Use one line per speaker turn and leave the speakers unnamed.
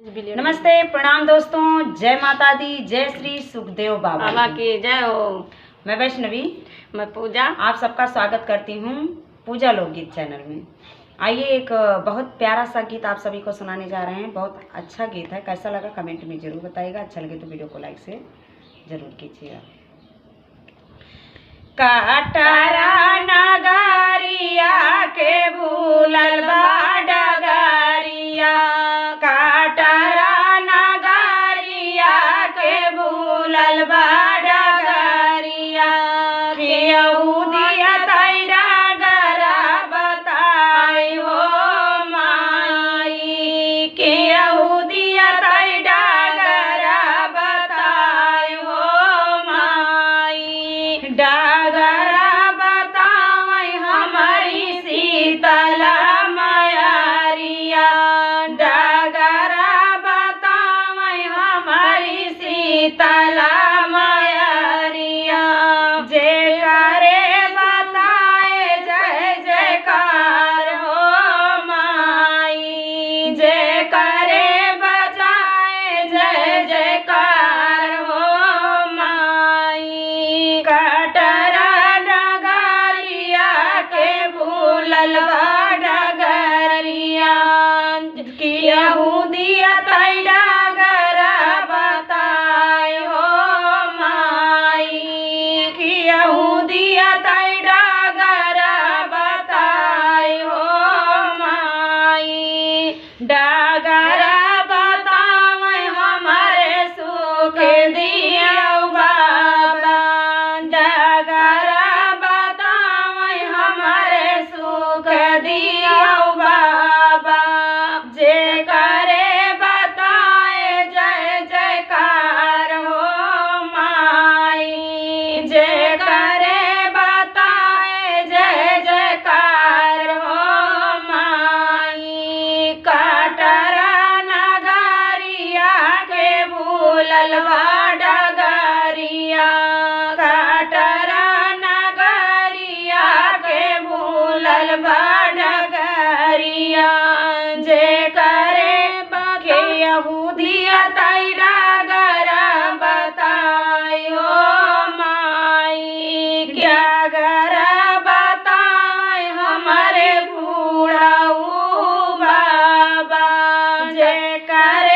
नमस्ते, प्रणाम दोस्तों। जय माता दी, जय श्री सुखदेव बाबा
की जय हो।
मैं वैष्णवी,
मैं पूजा,
आप सबका स्वागत करती हूँ पूजा लोकगीत चैनल में। आइए, एक बहुत प्यारा सा गीत आप सभी को सुनाने जा रहे हैं। बहुत अच्छा गीत है, कैसा लगा कमेंट में जरूर बताइएगा। अच्छा लगे तो वीडियो को लाइक से जरूर कीजिएगा। काटरा नगरिया के भूलल बा डगरिया, काटरा नगरिया के भूलल बा डगरिया, केहू दिया तैरा गरा बताई हो माई, केहू दिया तैरा गरा बताई हो माई। डगरा बतावै हमारी शीतला मयरिया, डगरा बतावै हमारी शीतला मयरिया। जे करे बताए जय जयकार हो माई, जे करे बजाए जय जयकार हो माई। कटरा डगरिया के भूलल बा डगरिया, केहू दिया तैरा गरा बताई हो माई, केहू दिया तैरा गरा बताई हो माई। डगरा बतावै हमारे सुख दिया बाबा, डगरा बतावै हमारे सुख दिया बाबा। जे करे बताए जय जयकार हो माई, जे करे बताए जय जयकार हो माई। कटरा नगरिया के भूलल बा डगरिया, कटरा नगरिया के भूलल बा डगरिया। जे करे केहू दिया तैरा गरा बताई हो माई, क्या गरा बताए हमारे बूढ़ाऊ बाबा। जे करे